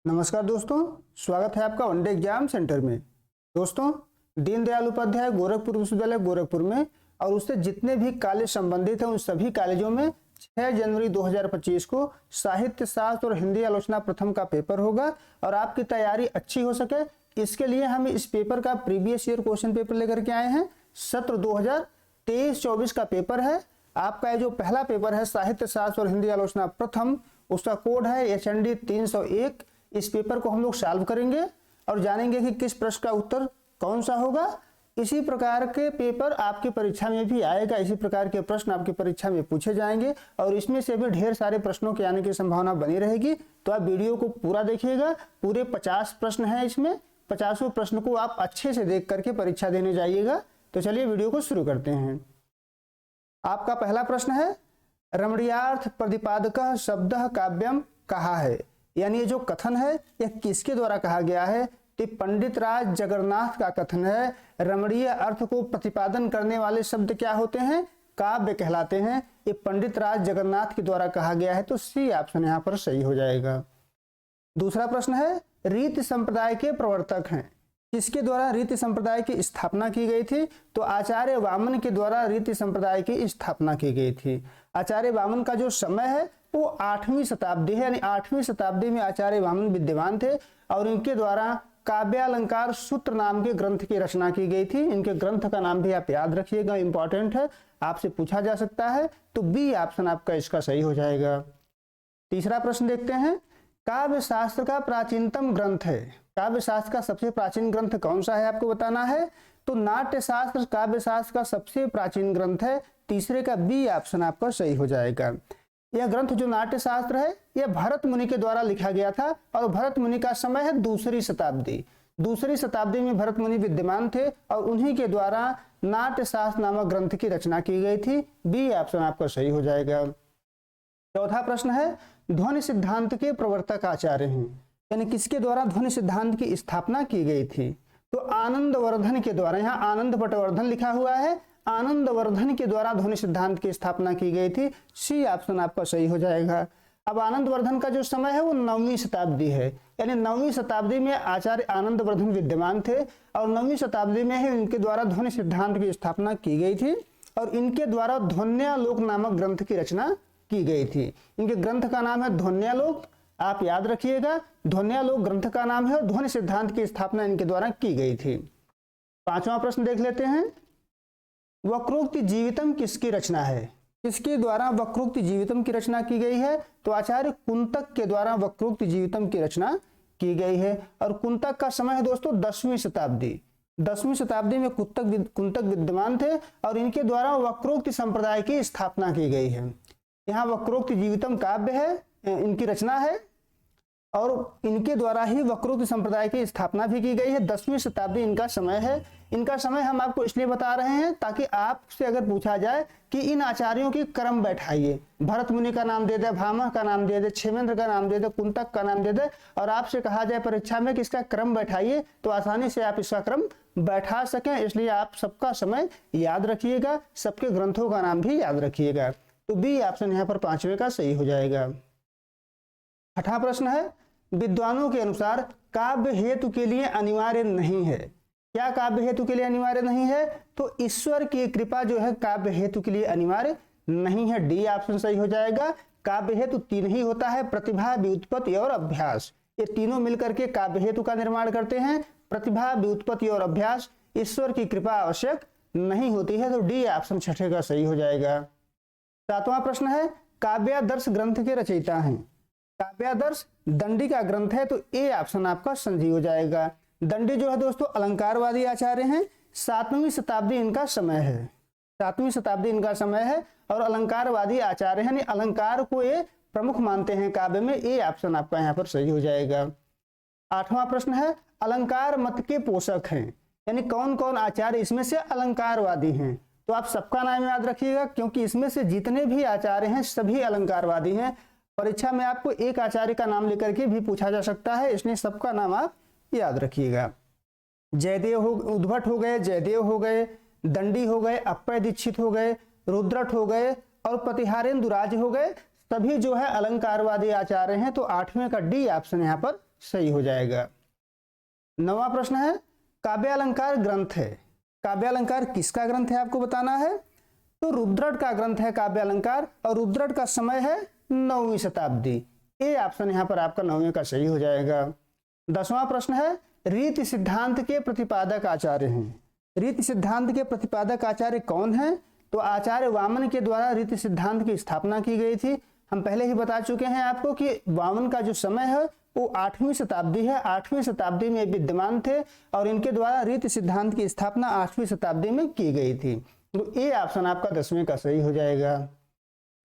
नमस्कार दोस्तों, स्वागत है आपका वनडे एग्जाम सेंटर में। दोस्तों, दीनदयाल उपाध्याय गोरखपुर विश्वविद्यालय गोरखपुर में और उससे जितने भी कॉलेज संबंधित हैं उन सभी कॉलेजों में 6 जनवरी 2025 को साहित्य शास्त्र और हिंदी आलोचना प्रथम का पेपर होगा। और आपकी तैयारी अच्छी हो सके इसके लिए हम इस पेपर का प्रीवियस ईयर क्वेश्चन पेपर लेकर के आए हैं। सत्र 2023-24 का पेपर है। आपका जो पहला पेपर है साहित्य शास्त्र और हिंदी आलोचना प्रथम, उसका कोड है HND 301। इस पेपर को हम लोग सॉल्व करेंगे और जानेंगे कि किस प्रश्न का उत्तर कौन सा होगा। इसी प्रकार के पेपर आपकी परीक्षा में भी आएगा, इसी प्रकार के प्रश्न आपकी परीक्षा में पूछे जाएंगे और इसमें से भी ढेर सारे प्रश्नों के आने की संभावना बनी रहेगी। तो आप वीडियो को पूरा देखिएगा। पूरे 50 प्रश्न हैं इसमें। 50वें प्रश्न को आप अच्छे से देख करके परीक्षा देने जाइएगा। तो चलिए वीडियो को शुरू करते हैं। आपका पहला प्रश्न है, रमणीयार्थ प्रतिपादकः शब्दः काव्यम कहा है, यानी ये जो कथन है यह किसके द्वारा कहा गया है। तो पंडित राज जगन्नाथ का कथन है। रमणीय अर्थ को प्रतिपादन करने वाले शब्द क्या होते हैं? काव्य कहलाते हैं। ये पंडित राज जगन्नाथ के द्वारा कहा गया है, तो सी ऑप्शन यहाँ पर सही हो जाएगा। दूसरा प्रश्न है, रीति संप्रदाय के प्रवर्तक हैं, किसके द्वारा रीति संप्रदाय की स्थापना की गई थी? तो आचार्य वामन के द्वारा रीति संप्रदाय की स्थापना की गई थी। आचार्य वामन का जो समय है वो 8वीं शताब्दी है, यानी 8वीं शताब्दी में आचार्य वामन विद्यमान थे और इनके द्वारा काव्यालंकार सूत्र नाम के ग्रंथ की रचना की गई थी। इनके ग्रंथ का नाम भी आप याद रखिएगा, इंपॉर्टेंट है, आपसे पूछा जा सकता है। तो बी ऑप्शन आपका इसका सही हो जाएगा। तीसरा प्रश्न देखते हैं, काव्य शास्त्र का प्राचीनतम ग्रंथ है। काव्य शास्त्र का सबसे प्राचीन ग्रंथ कौन सा है आपको बताना है। तो नाट्य शास्त्र काव्य शास्त्र का सबसे प्राचीन ग्रंथ है। तीसरे का बी ऑप्शन आपका सही हो जाएगा। यह ग्रंथ जो नाट्य शास्त्र है यह भरत मुनि के द्वारा लिखा गया था और भरत मुनि का समय है दूसरी शताब्दी। दूसरी शताब्दी में भरत मुनि विद्यमान थे और उन्हीं के द्वारा नाट्य शास्त्र नामक ग्रंथ की रचना की गई थी। बी ऑप्शन आपका सही हो जाएगा। चौथा प्रश्न है, ध्वनि सिद्धांत के प्रवर्तक आचार्य हैं, यानी किसके द्वारा ध्वनि सिद्धांत की स्थापना की गई थी। तो आनंदवर्धन के द्वारा, यहाँ आनंद पटवर्धन लिखा हुआ है, आनंदवर्धन के द्वारा ध्वनि सिद्धांत की स्थापना की गई थी। सी ऑप्शन आपका सही हो जाएगा। अब आनंदवर्धन का जो समय है वो 9वीं शताब्दी है, यानी 9वीं शताब्दी में आचार्य आनंदवर्धन विद्यमान थे और 9वीं शताब्दी में ही इनके द्वारा ध्वनि सिद्धांत की स्थापना की गई थी और इनके द्वारा ध्वन्यालोक नामक ग्रंथ की रचना की गई थी। इनके ग्रंथ का नाम है ध्वन्यालोक, आप याद रखिएगा, ध्वन्यालोक ग्रंथ का नाम है और ध्वनि सिद्धांत की स्थापना इनके द्वारा की गई थी। पांचवा प्रश्न देख लेते हैं, वक्रोक्ति जीवितम किसकी रचना है? किसके द्वारा वक्रोक्ति जीवितम की रचना की गई है? तो आचार्य कुंतक के द्वारा वक्रोक्ति जीवितम की रचना की गई है और कुंतक का समय है दोस्तों 10वीं शताब्दी। 10वीं शताब्दी में कुंतक विद्यमान थे और इनके द्वारा वक्रोक्ति संप्रदाय की स्थापना की गई है। यहाँ वक्रोक्ति जीवितम काव्य है, इनकी रचना है और इनके द्वारा ही वक्रोक्ति संप्रदाय की स्थापना भी की गई है। 10वीं शताब्दी इनका समय है। इनका समय हम आपको इसलिए बता रहे हैं ताकि आपसे अगर पूछा जाए कि इन आचार्यों की क्रम बैठाइए, भरत मुनि का नाम दे दे, भामह का नाम दे दे, क्षेमेंद्र का नाम दे दे, कुंतक का नाम दे दे और आपसे कहा जाए परीक्षा में कि इसका क्रम बैठाइए, तो आसानी से आप इसका क्रम बैठा सकें। इसलिए आप सबका समय याद रखिएगा, सबके ग्रंथों का नाम भी याद रखिएगा। तो बी ऑप्शन यहाँ पर 5वें का सही हो जाएगा। छठा प्रश्न है, विद्वानों के अनुसार काव्य हेतु के लिए अनिवार्य नहीं है। क्या काव्य हेतु के लिए अनिवार्य नहीं है? तो ईश्वर की कृपा जो है काव्य हेतु के लिए अनिवार्य नहीं है। डी ऑप्शन सही हो जाएगा। काव्य हेतु 3 ही होता है, प्रतिभा, व्युत्पत्ति और अभ्यास। ये तीनों मिलकर के काव्य हेतु का निर्माण करते हैं। प्रतिभा, व्युत्पत्ति और अभ्यास, ईश्वर की कृपा आवश्यक नहीं होती है। तो डी ऑप्शन छठे का सही हो जाएगा। सातवां प्रश्न है, काव्यादर्श ग्रंथ के रचयिता हैं। काव्यादर्श दंडी का ग्रंथ है, तो ए ऑप्शन आपका सही हो जाएगा। दंडी जो है दोस्तों अलंकारवादी आचार्य हैं। 7वीं शताब्दी इनका समय है, 7वीं शताब्दी इनका समय है और अलंकारवादी आचार्य हैं, अलंकार को ये प्रमुख मानते हैं काव्य में। ए ऑप्शन आपका यहाँ पर सही हो जाएगा। 8वां प्रश्न है, अलंकार मत के पोषक हैं, यानी कौन कौन आचार्य इसमें से अलंकारवादी हैं। तो आप सबका नाम याद रखिएगा क्योंकि इसमें से जितने भी आचार्य हैं सभी अलंकारवादी हैं। परीक्षा में आपको एक आचार्य का नाम लेकर के भी पूछा जा सकता है, इसलिए सबका नाम आप याद रखिएगा। जयदेव हो, उद्भट हो गए, जयदेव हो गए, दंडी हो गए, अप्पय दीक्षित हो गए, रुद्रट हो गए और प्रतिहारेंद्र दुराज हो गए। सभी जो है अलंकारवादी आचार्य हैं। तो 8वें का डी ऑप्शन यहाँ पर सही हो जाएगा। 9वां प्रश्न है काव्यालंकार ग्रंथ है, काव्यालंकार किसका ग्रंथ है आपको बताना है। तो रुद्रट का ग्रंथ है काव्यालंकार, और रुद्रट का समय है 9वीं शताब्दी। ए ऑप्शन यहाँ पर आपका 9वें का सही हो जाएगा। 10वां प्रश्न है रीति सिद्धांत के प्रतिपादक आचार्य हैं। रीति सिद्धांत के प्रतिपादक आचार्य कौन है। तो आचार्य वामन के द्वारा रीति सिद्धांत की स्थापना की गई थी। हम पहले ही बता चुके हैं आपको कि वामन का जो समय है वो 8वीं शताब्दी है, 8वीं शताब्दी में विद्यमान थे और इनके द्वारा रीति सिद्धांत की स्थापना 8वीं शताब्दी में की गई थी। तो ए ऑप्शन आपका 10वें का सही हो जाएगा।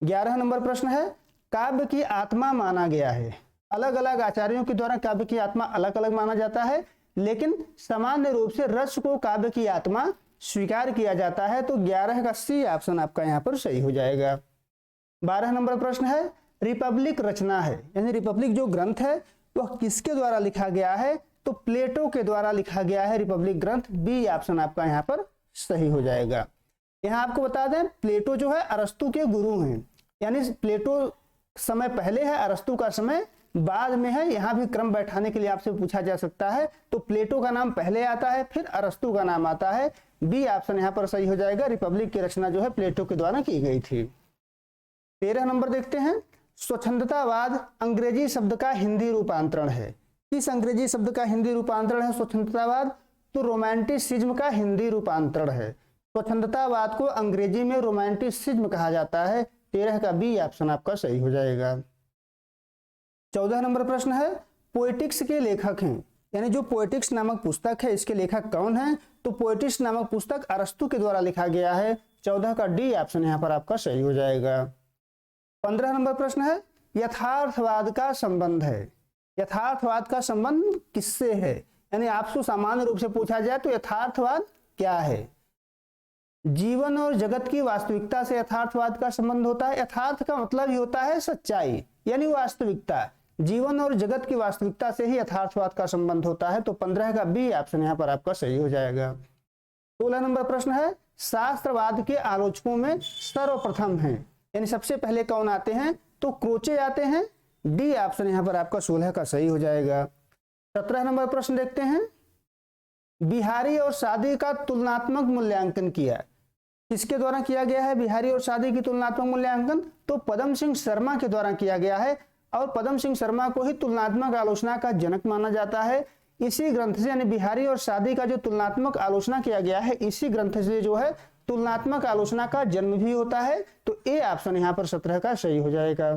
11 नंबर प्रश्न है काव्य की आत्मा माना गया है। अलग अलग आचार्यों के द्वारा काव्य की आत्मा अलग अलग माना जाता है, लेकिन सामान्य रूप से रस को काव्य की आत्मा स्वीकार किया जाता है। तो 11 का सी ऑप्शन आपका यहाँ पर सही हो जाएगा। 12 नंबर प्रश्न है रिपब्लिक रचना है, यानी रिपब्लिक जो ग्रंथ है वह किसके द्वारा लिखा गया है। तो प्लेटो के द्वारा लिखा गया है रिपब्लिक ग्रंथ। बी ऑप्शन आपका यहाँ पर सही हो जाएगा। यहाँ आपको बता दें प्लेटो जो है अरस्तु के गुरु हैं, यानी प्लेटो समय पहले है, अरस्तु का समय बाद में है। यहाँ भी क्रम बैठाने के लिए आपसे पूछा जा सकता है। तो प्लेटो का नाम पहले आता है, फिर अरस्तु का नाम आता है। बी ऑप्शन यहाँ पर सही हो जाएगा। रिपब्लिक की रचना जो है प्लेटो के द्वारा की गई थी। 13 नंबर देखते हैं स्वच्छंदतावाद अंग्रेजी शब्द का हिंदी रूपांतरण है। किस अंग्रेजी शब्द का हिंदी रूपांतरण है स्वच्छंदतावाद। तो रोमांटिसिज्म का हिंदी रूपांतरण है। स्वच्छंदतावाद को अंग्रेजी में रोमांटिसिज्म कहा जाता है। 13 का बी ऑप्शन आपका सही हो जाएगा। 14 नंबर प्रश्न है पोएटिक्स के लेखक हैं, यानी जो पोएटिक्स नामक पुस्तक है इसके लेखक कौन है। तो पोएटिक्स नामक पुस्तक अरस्तु के द्वारा लिखा गया है। 14 का डी ऑप्शन यहाँ पर आपका सही हो जाएगा। 15 नंबर प्रश्न है यथार्थवाद का संबंध है। यथार्थवाद का संबंध किससे है, यानी आपसे सामान्य रूप से पूछा जाए तो यथार्थवाद क्या है। जीवन और जगत की वास्तविकता से यथार्थवाद का संबंध होता है। यथार्थ का मतलब ही होता है सच्चाई, यानी वास्तविकता। जीवन और जगत की वास्तविकता से ही यथार्थवाद का संबंध होता है। तो 15 का बी ऑप्शन यहाँ पर आपका सही हो जाएगा। 16 नंबर प्रश्न है शास्त्रवाद के आलोचकों में सर्वप्रथम है, यानी सबसे पहले कौन आते हैं। तो क्रोचे आते हैं। डी ऑप्शन यहाँ पर आपका 16 का सही हो जाएगा। 17 नंबर प्रश्न देखते हैं बिहारी और सादी का तुलनात्मक मूल्यांकन किया। किसके द्वारा किया गया है बिहारी और सादी की तुलनात्मक मूल्यांकन। तो पदम सिंह शर्मा के द्वारा किया गया है, और पदम सिंह शर्मा को ही तुलनात्मक आलोचना का जनक माना जाता है। इसी ग्रंथ से, यानी बिहारी और सादी का जो तुलनात्मक आलोचना किया गया है, इसी ग्रंथ से जो है तुलनात्मक आलोचना का जन्म भी होता है। तो ए ऑप्शन यहाँ पर 17 का सही हो जाएगा।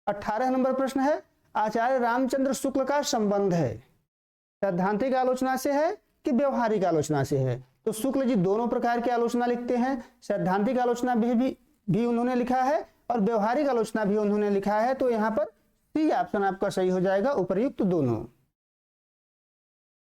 18 नंबर प्रश्न है आचार्य रामचंद्र शुक्ल का संबंध है सैद्धांतिक आलोचना से है कि व्यवहारिक आलोचना से है। तो शुक्ल जी दोनों प्रकार की आलोचना लिखते हैं। सैद्धांतिक आलोचना भी उन्होंने लिखा है और व्यवहारिक आलोचना भी उन्होंने लिखा है। तो यहाँ पर सी ऑप्शन आपका सही हो जाएगा, उपर्युक्त दोनों।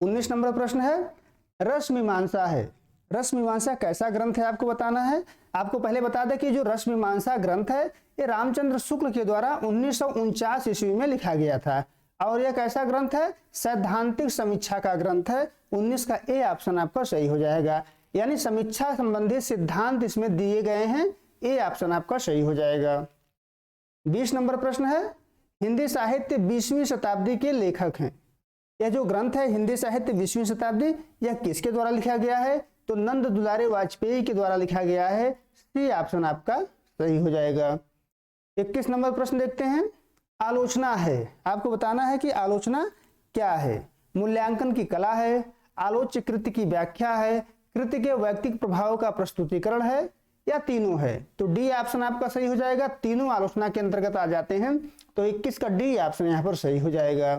19 नंबर प्रश्न है रस मीमांसा है। रस मीमांसा कैसा ग्रंथ है आपको बताना है। आपको पहले बता दें कि जो रस मीमांसा ग्रंथ है ये रामचंद्र शुक्ल के द्वारा 1949 ईस्वी में लिखा गया था, और यह कैसा ग्रंथ है सैद्धांतिक समीक्षा का ग्रंथ है। 19 का ए ऑप्शन आपका सही हो जाएगा, यानी समीक्षा संबंधित सिद्धांत इसमें दिए गए हैं। ए ऑप्शन आपका सही हो जाएगा। 20 नंबर प्रश्न है हिंदी साहित्य 20वीं शताब्दी के लेखक हैं। यह जो ग्रंथ है हिंदी साहित्य 20वीं शताब्दी, यह किसके द्वारा लिखा गया है। तो नंद दुलारे वाजपेयी के द्वारा लिखा गया है। सी ऑप्शन आपका सही हो जाएगा। 21 नंबर प्रश्न देखते हैं आलोचना है। आपको बताना है कि आलोचना क्या है। मूल्यांकन की कला है, आलोच्य कृति की व्याख्या है, कृति के वैयक्तिक प्रभाव का प्रस्तुतिकरण है, या तीनों है। तो डी ऑप्शन आपका सही हो जाएगा। तीनों आलोचना के अंतर्गत आ जाते हैं। तो 21 का डी ऑप्शन यहाँ पर सही हो जाएगा।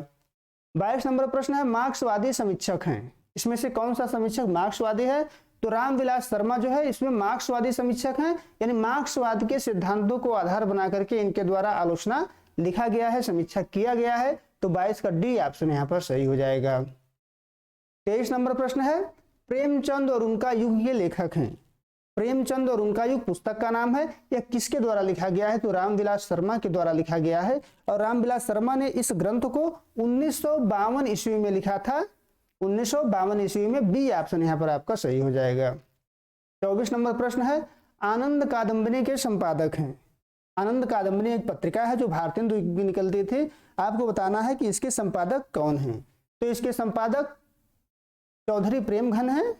22 नंबर प्रश्न है मार्क्सवादी समीक्षक हैं। इसमें से कौन सा समीक्षक मार्क्सवादी है। तो रामविलास शर्मा जो है इसमें मार्क्सवादी समीक्षक हैं, यानी मार्क्सवाद के सिद्धांतों को आधार बना करके इनके द्वारा आलोचना लिखा गया है, समीक्षा किया गया है। तो 22 का डी ऑप्शन यहाँ पर सही हो जाएगा। 23 नंबर प्रश्न है प्रेमचंद और उनका युग के लेखक हैं। प्रेमचंद और उनका युग पुस्तक का नाम है। यह किसके द्वारा लिखा गया है। तो रामविलास शर्मा के द्वारा लिखा गया है, और रामविलास शर्मा ने इस ग्रंथ को 1952 ईस्वी में लिखा था। 1952 ईस्वी में। बी ऑप्शन यहाँ पर आपका सही हो जाएगा। 24 नंबर प्रश्न है आनंद कादम्बिनी के संपादक हैं। आनंद कादम्बरी एक पत्रिका है जो भारतीय में निकलती थी। आपको बताना है कि इसके संपादक कौन हैं। तो इसके संपादक चौधरी प्रेमघन है।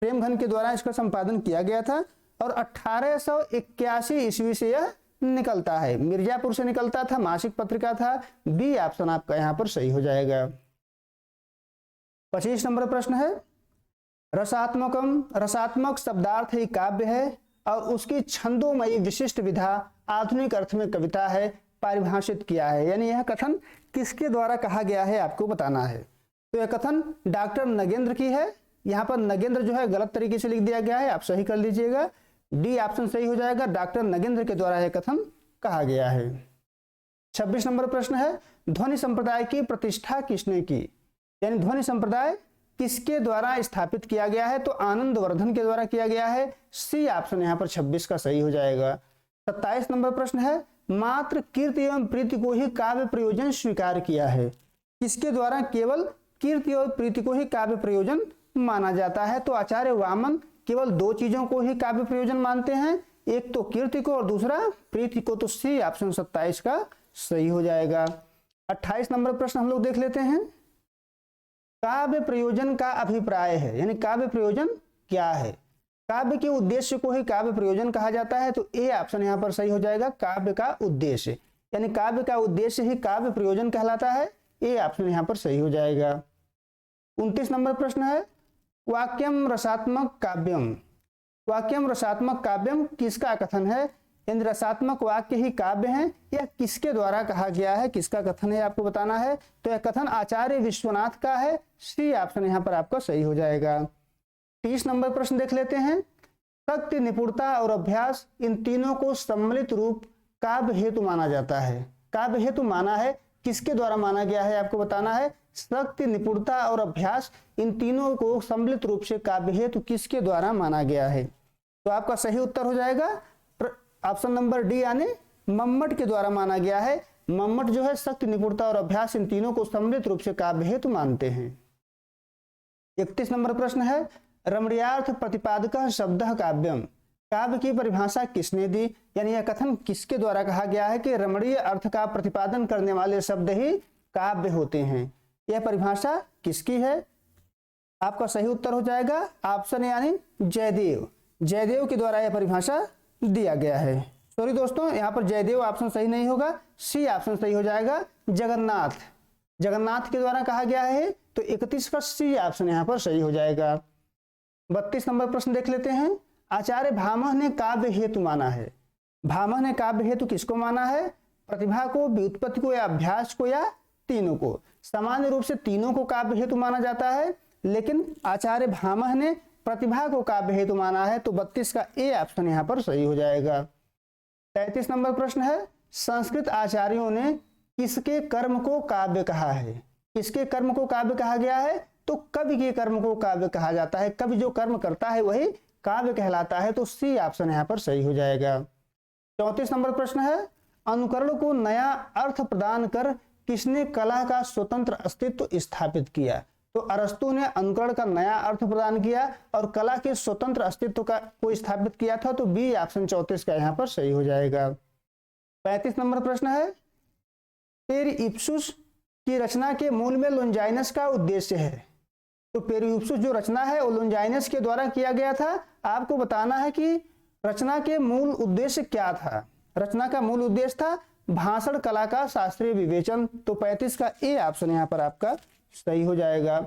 प्रेमघन के द्वारा इसका संपादन किया गया था और 1881 ईस्वी से यह निकलता है। मिर्जापुर से निकलता था, मासिक पत्रिका था। बी ऑप्शन आपका यहाँ पर सही हो जाएगा। 25 नंबर प्रश्न है, रसात्मक शब्दार्थ ही काव्य है और उसकी छंदोमयी विशिष्ट विधा आधुनिक अर्थ में कविता है, परिभाषित किया है। यानी यह कथन किसके द्वारा कहा गया है आपको बताना है। तो यह कथन डॉक्टर नगेंद्र की है। यहाँ पर नगेंद्र जो है गलत तरीके से लिख दिया गया है, आप सही कर लीजिएगा। डी ऑप्शन सही हो जाएगा, डॉक्टर नगेंद्र के द्वारा यह कथन कहा गया है। 26 नंबर प्रश्न है, ध्वनि संप्रदाय की प्रतिष्ठा किसने की? यानी ध्वनि संप्रदाय किसके द्वारा स्थापित किया गया है? तो आनंदवर्धन के द्वारा किया गया है। सी ऑप्शन यहाँ पर 26 का सही हो जाएगा। 27 नंबर प्रश्न है, मात्र कीर्ति एवं प्रीति को ही काव्य प्रयोजन स्वीकार किया है। किसके द्वारा केवल कीर्ति और प्रीति को ही काव्य प्रयोजन माना जाता है? तो आचार्य वामन केवल दो चीजों को ही काव्य प्रयोजन मानते हैं, एक तो कीर्ति को और दूसरा प्रीति को। तो सी ऑप्शन 27 का सही हो जाएगा। 28 नंबर प्रश्न हम लोग देख लेते हैं। काव्य प्रयोजन का अभिप्राय है, यानी काव्य प्रयोजन क्या है? काव्य के उद्देश्य को ही काव्य प्रयोजन कहा जाता है। तो ए ऑप्शन यहाँ पर सही हो जाएगा, काव्य का उद्देश्य, यानी काव्य का उद्देश्य ही काव्य प्रयोजन कहलाता है। ए ऑप्शन यहाँ पर सही हो जाएगा। 29 नंबर प्रश्न है, वाक्यम रसात्मक काव्यम। वाक्यम रसात्मक काव्यम किसका कथन है? यानी रसात्मक वाक्य ही काव्य हैं, यह किसके द्वारा कहा गया है, किसका कथन है आपको बताना है। तो यह कथन आचार्य विश्वनाथ का है। सी ऑप्शन यहाँ पर आपका सही हो जाएगा। 30 नंबर प्रश्न देख लेते हैं। शक्ति, निपुणता और अभ्यास, इन तीनों को सम्मिलित रूप काव्य हेतु माना जाता है। काव्य हेतु माना है, किसके द्वारा माना गया है आपको बताना है। शक्ति, निपुणता और अभ्यास, इन तीनों को सम्मिलित रूप से काव्य हेतु किसके द्वारा माना गया है? तो आपका सही उत्तर हो जाएगा ऑप्शन नंबर डी, यानी मम्मट के द्वारा माना गया है। मम्मट जो है शक्ति, निपुणता और अभ्यास, इन तीनों को सम्मिलित रूप से काव्य हेतु मानते हैं। 31 नंबर प्रश्न है, रमणीयार्थ प्रतिपादक शब्द काव्यम। काव्य की परिभाषा किसने दी? यानी यह कथन किसके द्वारा कहा गया है कि रमणीय अर्थ का प्रतिपादन करने वाले शब्द ही काव्य होते हैं? यह परिभाषा किसकी है? आपका सही उत्तर हो जाएगा ऑप्शन यानी जयदेव। जयदेव के द्वारा यह परिभाषा दिया गया है। सॉरी दोस्तों, यहाँ पर जयदेव ऑप्शन सही नहीं होगा, सी ऑप्शन सही हो जाएगा, जगन्नाथ। जगन्नाथ के द्वारा कहा गया है। तो 31 का सी ऑप्शन यहाँ पर सही हो जाएगा। 32 नंबर प्रश्न देख लेते हैं। आचार्य भामह ने काव्य हेतु माना है। भामह ने काव्य हेतु किसको माना है? प्रतिभा को, व्युत्पत्ति को या अभ्यास को या तीनों को? सामान्य रूप से तीनों को काव्य हेतु माना जाता है, लेकिन आचार्य भामह ने प्रतिभा को काव्य हेतु माना है। तो 32 का ए ऑप्शन यहाँ पर सही हो जाएगा। 33 नंबर प्रश्न है, संस्कृत आचार्यों ने किसके कर्म को काव्य कहा है? किसके कर्म को काव्य कहा गया है? तो कवि के कर्म को काव्य कहा जाता है। कवि जो कर्म करता है वही काव्य कहलाता है। तो सी ऑप्शन यहाँ पर सही हो जाएगा। 34 नंबर प्रश्न है, अनुकरण को नया अर्थ प्रदान कर किसने कला का स्वतंत्र अस्तित्व स्थापित किया? तो अरस्तु ने अनुकरण का नया अर्थ प्रदान किया और कला के स्वतंत्र अस्तित्व को स्थापित किया था। तो बी ऑप्शन 34 का यहाँ पर सही हो जाएगा। 35 नंबर प्रश्न है, पेरिप्सुस की रचना के मूल में लोंजाइनस का उद्देश्य है। तो पेरिप्सुस जो रचना है वो लोंजाइनस के द्वारा किया गया था। आपको बताना है कि रचना के मूल उद्देश्य क्या था। रचना का मूल उद्देश्य था भाषण कला का शास्त्रीय विवेचन। तो 35 का ए ऑप्शन यहाँ पर आपका सही हो जाएगा।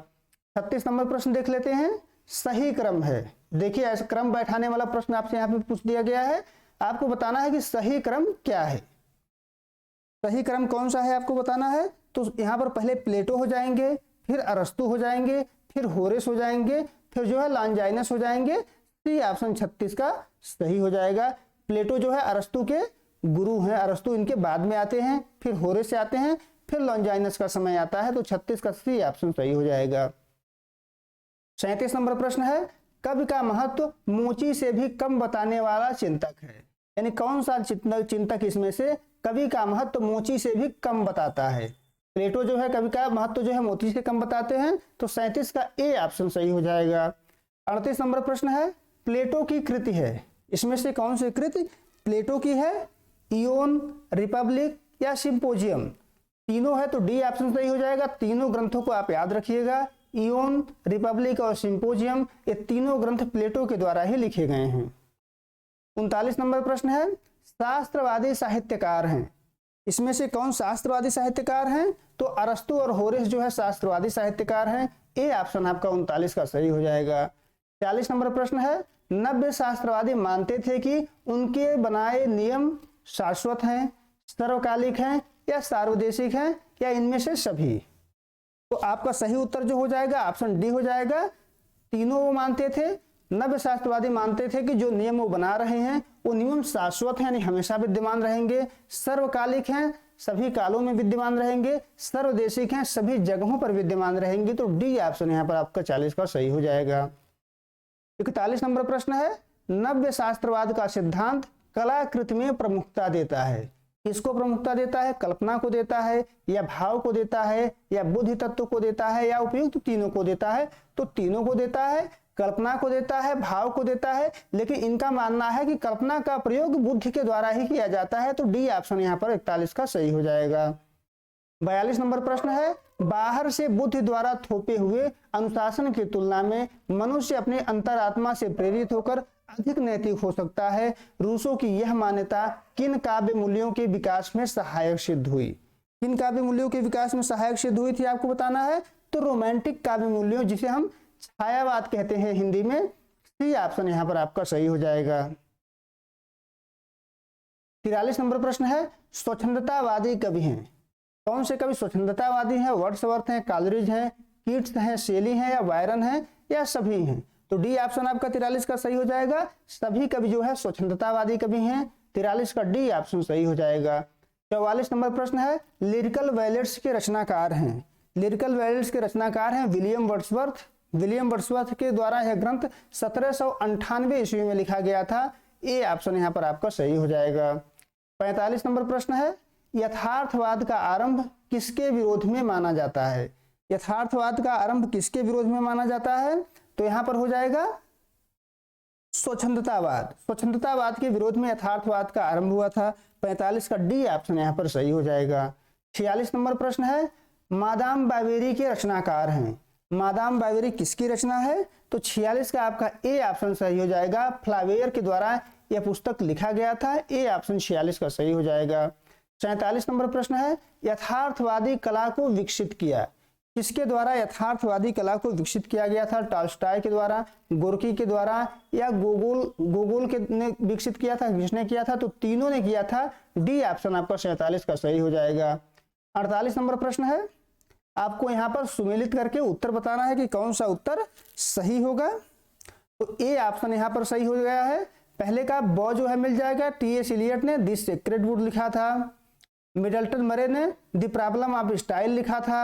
36 नंबर प्रश्न देख लेते हैं। सही क्रम है, देखिए ऐसा क्रम बैठाने वाला प्रश्न आपसे यहाँ पे पूछ दिया गया है। आपको बताना है कि सही क्रम क्या है, सही क्रम कौन सा है आपको बताना है। तो यहाँ पर पहले प्लेटो हो जाएंगे, फिर अरस्तु हो जाएंगे, फिर होरेस हो जाएंगे, फिर जो है लॉन्जाइनस हो जाएंगे। सी ऑप्शन 36 का सही हो जाएगा। प्लेटो जो है अरस्तु के गुरु हैं, अरस्तु इनके बाद में आते हैं, फिर होरेस से आते हैं, फिर लॉन्जाइनस का समय आता है। तो 36 का सी ऑप्शन सही हो जाएगा। 37 नंबर प्रश्न है, कवि का महत्व मोची से भी कम बताने वाला चिंतक है। यानी कौन सा चिंतक इसमें से कवि का महत्व मोची से भी कम बताता है? प्लेटो जो है कवि का महत्व जो है मोची से कम बताते हैं। तो 37 का ए ऑप्शन सही हो जाएगा। 38 नंबर प्रश्न है, प्लेटो की कृति है, इसमें से कौन सी कृति प्लेटो की है? इयोन, रिपब्लिक या सिंपोजियम? तीनों है तो डी ऑप्शन सही हो जाएगा। तीनों ग्रंथों को आप याद रखिएगा, इयोन, रिपब्लिक और सिंपोजियम, ये तीनों ग्रंथ प्लेटो के द्वारा ही लिखे गए हैं। 39 नंबर प्रश्न है, शास्त्रवादी साहित्यकार हैं, इसमें से कौन शास्त्रवादी साहित्यकार हैं? तो अरस्तु और होरेस जो है शास्त्रवादी साहित्यकार हैं। ए ऑप्शन आपका 39 का सही हो जाएगा। 40 नंबर प्रश्न है, नव्य शास्त्रवादी मानते थे कि उनके बनाए नियम शाश्वत हैं, सर्वकालिक हैं या सार्वदेशिक हैं या इनमें से सभी? तो आपका सही उत्तर जो हो जाएगा ऑप्शन डी हो जाएगा। तीनों वो मानते थे, नव्य शास्त्रवादी मानते थे कि जो नियम वो बना रहे हैं वो नियम शाश्वत हैं यानी हमेशा विद्यमान रहेंगे, सर्वकालिक हैं सभी कालों में विद्यमान रहेंगे, सर्वदेशिक हैं सभी जगहों पर विद्यमान रहेंगे। तो डी ऑप्शन यहाँ पर आपका 40 का सही हो जाएगा। 41 नंबर प्रश्न है, नव्य शास्त्रवाद का सिद्धांत कलाकृति में प्रमुखता देता है, किसको प्रमुखता देता है? कल्पना को देता है या भाव को देता है या बुद्धि तत्व को देता है या उपयुक्त तीनों को देता है? तो तीनों को देता है, कल्पना को देता है, भाव को देता है, लेकिन इनका मानना है कि कल्पना का प्रयोग बुद्धि के द्वारा ही किया जाता है। तो डी ऑप्शन यहाँ पर 41 का सही हो जाएगा। 42 नंबर प्रश्न है, बाहर से बुद्धि द्वारा थोपे हुए अनुशासन की तुलना में मनुष्य अपने अंतरात्मा से प्रेरित होकर अधिक नैतिक हो सकता है। रूसो की यह मान्यता किन काव्य मूल्यों के विकास में सहायक सिद्ध हुई? किन काव्य मूल्यों के विकास में सहायक सिद्ध हुई थी आपको बताना है। तो रोमांटिक काव्य मूल्यों, जिसे हम छायावाद कहते हैं हिंदी में, सी ऑप्शन यहाँ पर आपका सही हो जाएगा। 43 नंबर प्रश्न है, स्वच्छंदतावादी कवि हैं, कौन से कवि स्वच्छंदतावादी हैं? वर्ड्सवर्थ हैं, कालरिज हैं, कीट्स हैं, शेली हैं या बायरन हैं या सभी हैं? तो डी ऑप्शन आपका 43 का सही हो जाएगा। सभी कवि जो है स्वच्छंदतावादी कवि हैं। 43 का डी ऑप्शन सही हो जाएगा। 44 नंबर प्रश्न है, लिरिकल बैलेट्स के रचनाकार हैं, लिरिकल बैलेट्स के रचनाकार हैं विलियम वर्ड्सवर्थ। विलियम वर्ड्सवर्थ के द्वारा यह ग्रंथ 1798 ईस्वी में लिखा गया था। ए ऑप्शन यहाँ पर आपका सही हो जाएगा। 45 नंबर प्रश्न है, यथार्थवाद का आरंभ किसके विरोध में माना जाता है? यथार्थवाद का आरंभ किसके विरोध में माना जाता है? तो यहां पर हो जाएगा स्वच्छंदतावाद। स्वच्छंदतावाद के विरोध में यथार्थवाद का आरंभ हुआ था। 45 का डी ऑप्शन यहां पर सही हो जाएगा। 46 नंबर प्रश्न है, मादाम बावेरी के रचनाकार हैं, मादाम बावेरी किसकी रचना है? तो 46 का आपका ए ऑप्शन सही हो जाएगा। फ्लावेयर के द्वारा यह पुस्तक लिखा गया था। ए ऑप्शन 46 का सही हो जाएगा। 47 नंबर प्रश्न है, यथार्थवादी कला को विकसित किया, किसके द्वारा यथार्थवादी कला को विकसित किया गया था? टॉल्स्टॉय के द्वारा, गोर्की के द्वारा या गोगोल के ने विकसित किया था? किसने किया था? तो तीनों ने किया था। डी ऑप्शन आपका 47 का सही हो जाएगा। 48 नंबर प्रश्न है, आपको यहाँ पर सुमेलित करके उत्तर बताना है कि कौन सा उत्तर सही होगा। तो ए ऑप्शन यहाँ पर सही हो गया है। पहले का बॉ जो है मिल जाएगा। टी.एस. इलियट ने द सीक्रेट वुड लिखा था। मिडल्टन मरे ने द प्रॉब्लम ऑफ स्टाइल लिखा था।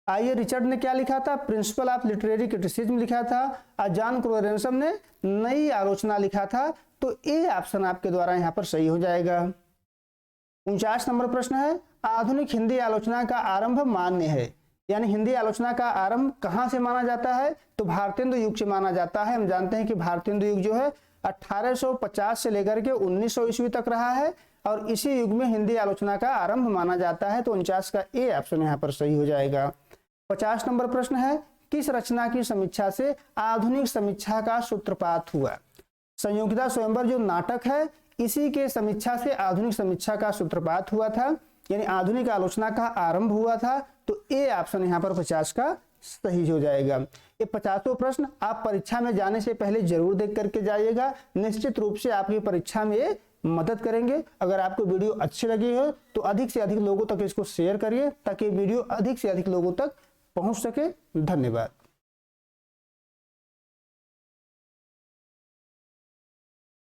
आई रिचर्ड ने क्या लिखा था? प्रिंसिपल ऑफ लिटरेरी क्रिटिसिज्म लिखा था। और जॉन क्रोरेंसम ने नई आलोचना लिखा था। तो ए ऑप्शन आपके द्वारा यहाँ पर सही हो जाएगा। 49 नंबर प्रश्न है, आधुनिक हिंदी आलोचना का आरंभ मान्य है, यानी हिंदी आलोचना का आरंभ कहाँ से माना जाता है? तो भारतेंदु युग से माना जाता है। हम जानते हैं कि भारतेंदु युग जो है 1850 से लेकर के 1900 ईस्वी तक रहा है और इसी युग में हिंदी आलोचना का आरंभ माना जाता है। तो 49 का ए ऑप्शन यहाँ पर सही हो जाएगा। 50 नंबर प्रश्न है, किस रचना की समीक्षा से आधुनिक समीक्षा का सूत्रपात हुआ? संयोगिता स्वयंवर जो नाटक है, इसी के समीक्षा से आधुनिक समीक्षा का सूत्रपात हुआ था, यानी आधुनिक आलोचना का आरंभ हुआ था। तो ए ऑप्शन यहाँ पर 50 का सही हो जाएगा। ये 50 प्रश्न आप परीक्षा में जाने से पहले जरूर देख करके जाइएगा, निश्चित रूप से आपकी परीक्षा में ये मदद करेंगे। अगर आपको वीडियो अच्छी लगी हो तो अधिक से अधिक लोगों तक इसको शेयर करिए ताकि वीडियो अधिक से अधिक लोगों तक पहुंच सके। धन्यवाद।